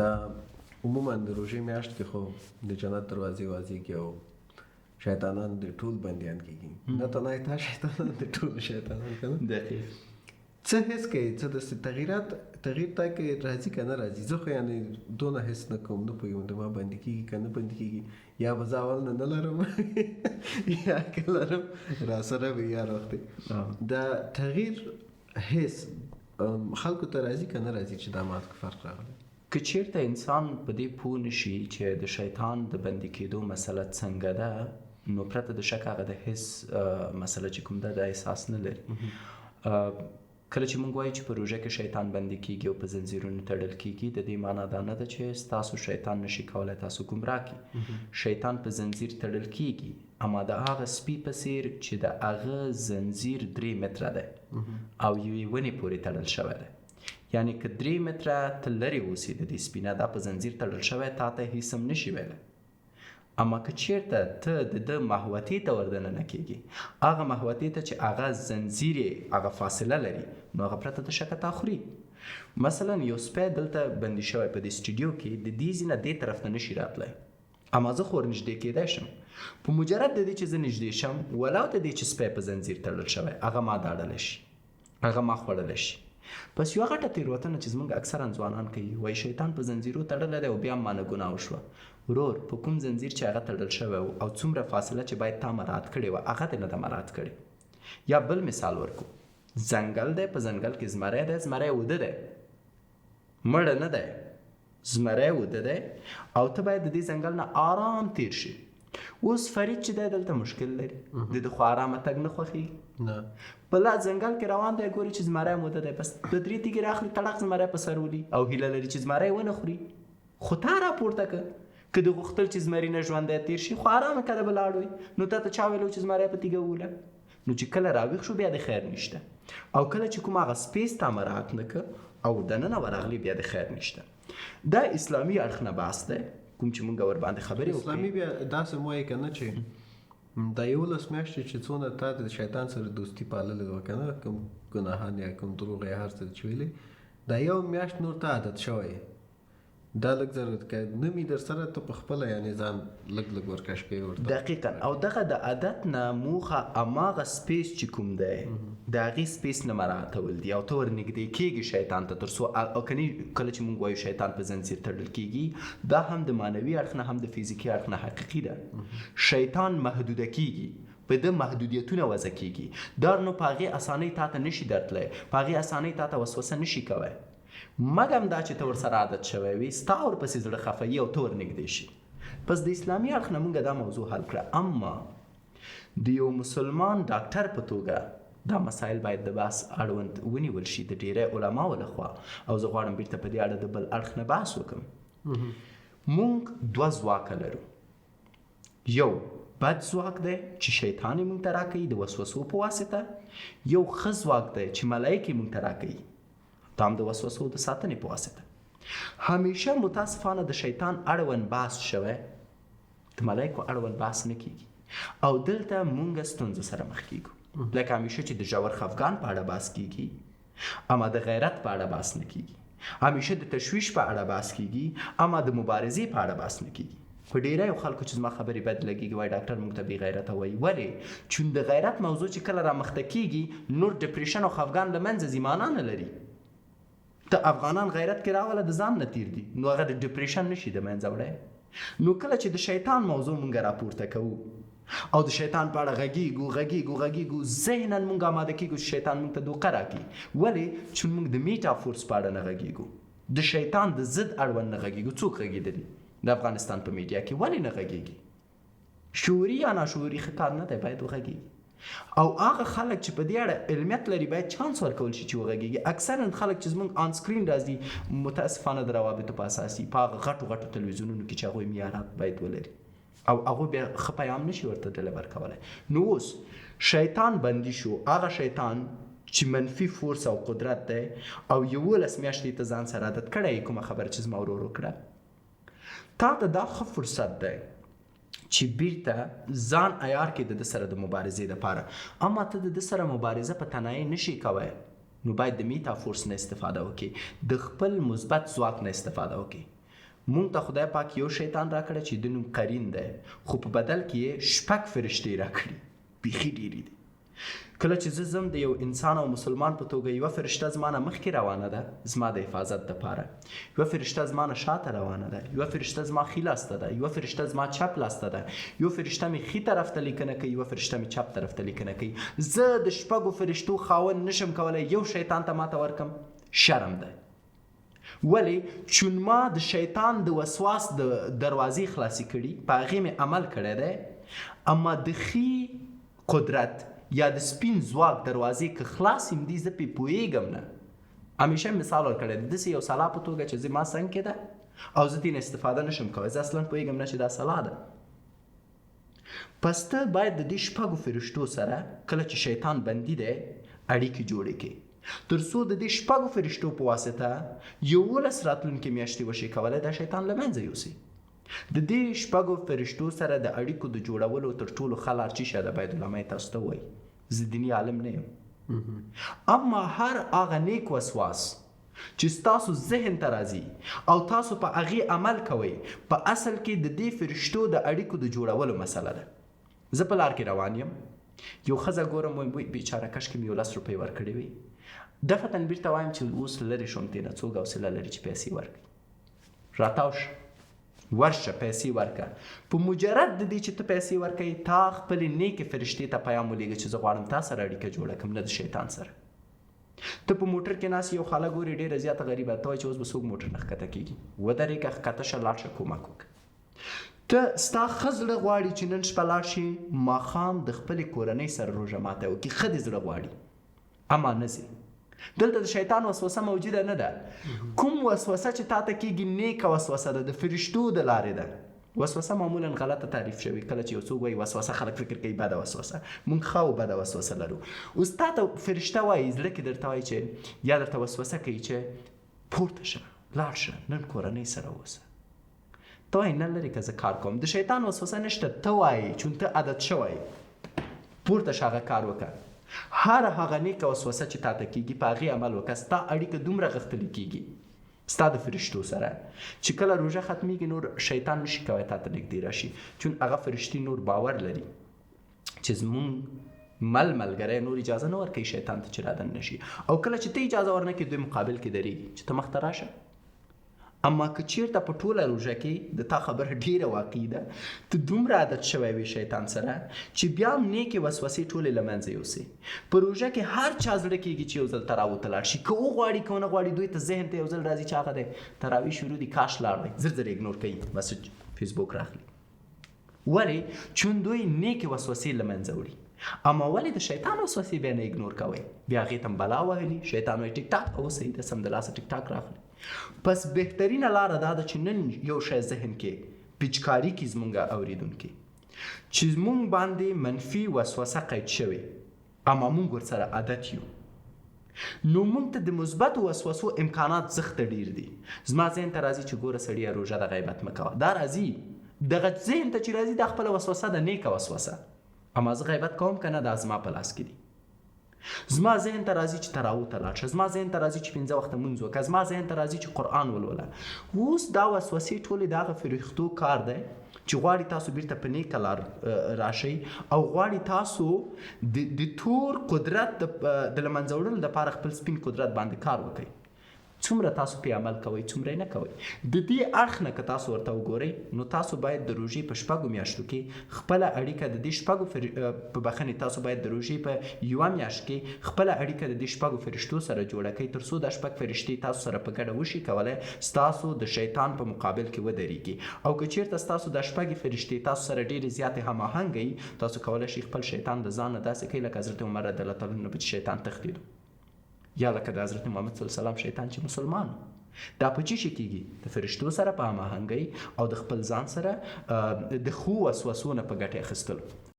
دا عموما د روژې میاشت کې خو د جنت دروازې وازېږي او شیطانان د ټول بندیان کېږي، نه تنها تا شیطانان د ټول شیطانان که نه دقیق څه حس کوي، څه داسې تغییر تا کې راځي که نه راځي؟ زه خو یعنې دونه حس نه کوم، نه پوهېږم د ما بندي کېږي که نه بندي کېږي، یا به زه اول نه لرم یا که لرم راسره وي یا وختې دا تغییر حس خلکو ته راځي که نه راځي چې دا مات فرق راغلی؟ که چیرته انسان په دې پوه نشي چې د شیطان د بندي کېدو مسله څنګه ده، نو پرته د شک هغه د حس مسله چې کوم ده د احساس نه لري. کله چې موږ وایو چې په روژه کې شیطان بندي کېږي او په زنځیرونو تړل کېږي، د دې معنا دا نه ده چې ستاسو شیطان نشي کولی تاسو ګمراه کړي. شیطان په زنځیر تړل کېږي، اما د هغه سپي په څېر چې د هغه زنځیر 3 متره دی او یوې ونې پورې تړل شوی دی. یعنی که 3 متره ته لرې اوسې د دې سپي نه، دا په زنځیر تړل شوی، تا ته هیڅ هم نشي ویلی. اما که چیرته ته د ده محوطې ته وردننه کېږي، هغه محوطې ته چې هغه زنځیر یې هغه فاصله لري، نو هغه پرته د شکه تا خوري. مثلا یو سپی دلته بندي شوی په دې سټوډیو کې، د دې ځای نه دې طرف ته نشي راتلی، اما زه خو ورنږدې کېدی شم. په مجرد د دې چې زه نږدې شم، ولو د دې چې سپی په زنځیر تړل شوی، هغه ما داړلی شي، هغه ما خوړلی شي. پس یوه غټه تېروتنه چې زموږ اکثرا ځوانان کوي، وایي شیطان په زنځیرو تړلی دی او بیا هم مانه ګناه وشوه. ورور په کوم زنځیر چې هغه تړل شوی و او څومره فاصله چې باید تا مراعات کړې وه، هغه دې نه ده مراعات کړې. یا بل مثال ورکو، ځنګل دی، په ځنګل کې زمری دی، زمری وده دی، مړه نه دی، زمری وده دی او ته باید د دې ځنګل نه آرام تیر شي. اوس فرید چې دی دلته مشکل لري، د خو آرامه تګ نه خوښېږي، نه په لا ځنګل کې روان دی، ګوري چې زمری موده دی، بس 2-3 تیږې راخلي، تړق زمری په سر ولي او هیله لري چې زمری ونه خوري. خو تا راپورته که که د غوښتل چې زمري نه ژوندی تیر شي، خو آرامه کده به لاړ وي، نو تا ته چا ویلو چې زمری په تیږه ووله؟ نو چې کله راویښ شو بیا د خیر نشته، او کله چې کوم هغه سپیس تا مراعات نه که او دننه ورغلی، بیا د خیر نشته. دا اسلامي اړخ نه بحث دی کوم چې مونږ ورباندې خبرې وکړو. اسلامي بیا داسې مو وایي که نه چې دا 11 میاشتې چې څونه تا د شیطان سره دوستي پاللې وه که نه، کوم ګناهان یا کوم دروغ یا هر څه چې ویلې، دا یو میاشت نور ته عادت شوی، دا لږ ضرورت که نه مې در سره ته په خپله یعنې ځان لږ ورکش کوي ورته. دقیقا. او دغه د عادت نه موخه هماغه سپیس چې کوم دی د هغې سپیس نه مراعاتول دي او ته ورنږدې کېږي شیطان ته، تر څو او کني کله چې موږ وایو شیطان په زنځیر تړل کېږي، دا هم د معنوي اړخ نه هم د فزیکي اړخ نه حقیقي ده. شیطان محدوده کېږي، په ده محدودیتونه وضع کېږي، دا نو په هغې اسانۍ تا ته نشي درتلی، په هغې اسانۍ تا ته وسوسه نشي کوی، مګم دا چې ته ورسره عادت شوی وي، ستا ورپسې زړه خفه او ته ورنږدې شي. پس د اسلامي اړخ نه موږ دا موضوع حل کړه. اما د یو مسلمان ډاکټر په توګه دا مسایل باید د بحث اړوند ونیول شي د ډیری علماو لخوا، او زه غواړم بیرته په دې اړه د بل اړخ نه بحث وکړم. موږ 2 ځواکه لرو، یو بد ځواک دی چې شیطان یې موږ ته راکوي د وسوسو په واسطه، یو ښه ځواک دی چې ملایکې موږ ته راکوي، دا هم د وسوسو د ساتنې په واسطه. همیشه متاسفانه د شیطان اړوند بحث شوی، د ملایکو اړوند بحث نه کېږي، او دلته مونږ ستونزه سره مخ کېږو. لکه همیشه چې د ژور خفګان په اړه بحث کېږي، اما د غیرت په اړه بحث نه کېږي. همیشه د تشویش په اړه بحث کېږي، اما د مبارزې په اړه بحث نه کېږي. په ډیری خلکو چې زما خبرې بد لګېږي، وایي ډاکټر موږ ته بې غیرته وایي. ولې؟ چون د غیرت موضوع چې کله رامخته کېږي، نور ډپریشن او خفګان له منځه ځي، معنا نه لري. ته افغانان غیرت کې راوله د ځان نه تیر دي، نو هغه د ډپریشن نشي د منځه وړی. نو کله چې د شیطان موضوع مونږ راپورته کوو او د شیطان په اړه غږیږو، ذهناً مونږ آماده کېږو چې شیطان مونږ ته دوکه راکړي. ولې؟ چون مونږ د میټافورس په اړه نه غږیږو، د شیطان د ضد اړوند نه غږیږو. څوک غږېدلي د افغانستان په میډیا کې؟ ولې نه غږیږي؟ شعوري یا ناشعوري ښه کار نه دی، باید وغږیږي. او هغه خلک چې په دې اړه علمیت لري باید چانس ورکول شي چې وغږیږي. اکثرا خلک چې زموږ آن سکرین راځي، متاسفانه د روابطو په اساسي په هغه غټو تلویزیونونو کې چې هغوی معیارات باید ولري او هغوی بیا ښه پیام نشي ورته ډلیور کولی. نو اوس شیطان بندي شو، هغه شیطان چې منفي فورس او قدرت دی او 11 میاشتې ته ځان سره عادت کړی، کومه خبره چې زما ورور وکړه، تا ته دا ښه فرصت دی چې بیرته ځان عیار کې د سره د مبارزې لپاره. اما ته د سره مبارزه په تنهایی نشي کوی، نو باید د میټافورس نه استفاده وکړي، د خپل مثبت ځواک نه استفاده وکړي. مونږ ته خدای پاک یو شیطان راکړی چې د نوم قرین دی، خو په بدل کې یې 6 فرشتې راکړي، بیخي ډېرې دي. کله چې زه ځم د یو انسان او مسلمان په توګه، یوه فرشته زما نه مخکې روانه ده زما د حفاظت دپاره، یوه فرشته زما نه شاته روانه ده، یوه فرشته زما ښي لاس ته ده، یوه فرشته زما چپ لاس ته ده، یوه فرشته مې ښي طرف ته لیکنه کوي، یوه فرشته مې چپ طرف ته لیکنه کوي. زه د 6 فرشتو خاوند نشم کولی یو شیطان ته ماته ورکم، شرم ده. ولې؟ چون ما د شیطان د وسواس د دروازې خلاصې کړي، په هغې مې عمل کړی دی، اما د ښي قدرت یا د سپین ځواک دروازې که خلاص یم دي، زه پې پوهېږم نه. همیشه مثال ورکړی دی داسې یو سلا په توګه چې زما څنګ کې ده او زه ترې استفاده نشم کولی، زه اصلا پوهېږم نه چې دا سلا ده. پس ته باید د دې 6 فرشتو سره کله چې شیطان بندي دی اړیکې جوړې کړي، تر څو د دې 6 فرشتو په واسطه 11 راتلونکې میاشتې وشي کولی دا شیطان له منځه یوسي. د دې 6 فرشتو سره د اړیکو د جوړولو تر ټولو ښه لار چې شه د باید علماء تاسو ته وایي، زه دیني عالم نه یم. اما هر هغه نیک وسواس چې ستاسو ذهن ته راځي او تاسو په هغې عمل کوئ، په اصل کې د دې فرشتو د اړیکو د جوړولو مسله ده. زه په لار کې روان یم، یو ښځه ګورم، وایي بیچاره کشکې مې 10 روپۍ ورکړې وي، دفتن بیرته وایم چې اوس لرې شوم ترې نه، څوک حوصله لري چې پیسې ورکړي، راتاو شه ورشه پیسې ورکړه. په مجرد د دې چې ته پیسې ورکوې، تا خپلې نیکې فرشتې ته پیام ولیږه چې زه غواړم تا سره اړیکه جوړه کړم، نه د شیطان سره. ته په موټر کې ناست یو خاله ګورې ډېره زیاته غریبه، ته وایي چې اوس به څوک موټر نه ښکته کېږي، ودرېږه ښکته شه لاړ شه کومک وکړه. ته ستا ښه زړه غواړي چې نن شپه لاړ شي ماښام د خپلې کورنۍ سره روژه ماتی وکړي، ښه دې زړه غواړي، اما نه ځي. دلته د شیطان وسوسه موجوده نه ده. کوم وسوسه چې تا ته کېږي نیکه وسوسه ده، د فرشتو د لارې ده. وسوسه معمولا غلطه تعریف شوي، کله چې یو څوک وایي وسوسه خلک فکر کوي بده وسوسه، موږ ښه او بده وسوسه لرو. اوس تا ته فرشته وایي، زړه کې درته وایي چې یا درته وسوسه کوي چې پورته شه لاړ شه نن کورنۍ سره اوسه، ته وایي نه لرې که زه کار کوم. د شیطان وسوسه نشته، ته وایي چون ته عادت شوی، پورته شه هغه کار وکړه. هر هغه نیکه وسوسه چې تا ته کېږي په هغې عمل وکړه، ستا اړیکه دومره غښتلې کېږي ستا د فرشتو سره چې کله روژه ختمیږي نور شیطان نشي کوی تا ته نږدې راشي، چون هغه فرشتې نور باور لري چې زمونږ ملګری نور اجازه نه ورکوي شیطان ته چې رادن نشي، او کله چې ته اجازه ورنه کړې دوی مقابل کې درېږي چې ته مخته راشه. اما که چیرته په ټوله روژه کې د تا خبره ډیره واقعي ده، ته دومره عادت شوی وي شیطان سره چې بیا هم نیکې وسوسې ټولې له منځه یوسې. په روژه کې هر چا زړه کېږي چې یو ځل تراویح ته لاړ شي، که وغواړي که ونه غواړي، دوی ته ذهن ته یو ځل راځي چې هغه دی تراویح شروع دي، کاش لاړ وی، زر زر اګنور کوي، مسج فیسبوک راخلي. ولې؟ چون دوی نیکې وسوسې له منځه وړي. اما ولې د شیطان وسوسې بیا نه اګنور کوئ؟ بیا هغې ته بلا وهلي، شیطان وایي ټیک ټاک اوسئ، د سمدلاسه ټیک ټاک راخلي. پس بهترینه لاره دا ده چې نن یو شی ذهن کې پیچکاري کړي زمونږ اوریدونکي چې زمونږ باندې منفي وسوسه قید شوې، اما مونږ ورسره عادت یو، نو مونږ ته د مثبتو وسوسو امکانات زښته ډیر دي. زما ذهن ته راځي چې ګوره سړیه روژه د غیبت مه کوه، دا راځي دغه ذهن ته چې راځي دا خپله وسوسه ده، نیکه وسوسه، اما زه غیبت کوم که نه دا زما په لاس کې دي. زما ذهن ته راځي چې تراویح ته لاړ شه، زما ذهن ته راځي چې 5 وخته لمونځ وکړه، زما ذهن ته راځي چې قرآن ولوله. اوس دا وسوسې ټولې د هغه فرښتو کار دی چې غواړي تاسو بیرته په نیکه لار راشئ او غواړي تاسو د تور قدرت د له منځه وړلو دپاره خپل سپین قدرت باندې کار وکړئ. څومره تاسو پې عمل کوئ څومره نه کوئ. د دې اړخ نه که تاسو ورته وګورئ نو تاسو باید د روژې په 6 میاشتو کې خپله اړیکه د دې 6 په بخښنې تاسو باید د روژې په 1 میاشت کې خپله اړیکه د دې 6 فرشتو سره جوړه کړئ، تر څو دا 6 فرشتې تاسو سره په ګډه وشي کولی ستاسو د شیطان په مقابل کې ودرېږي. او که چیرته ستاسو دا 6 فرشتې تاسو سره ډېرې زیاتې هماهنګ تاسو کولی شئ خپل شیطان د ځان نه داسې کوئ لکه حضرت عمر رضی الله تعالی عنه چې شیطان تښتېدو، یا لکه د حضرت محمد صلی الله علیه وسلم شیطان چې مسلمان. دا په چی شي کېږي؟ د فرشتو سره په هماهنګۍ او د خپل ځان سره د ښو وسوسو نه په ګټې اخیستلو.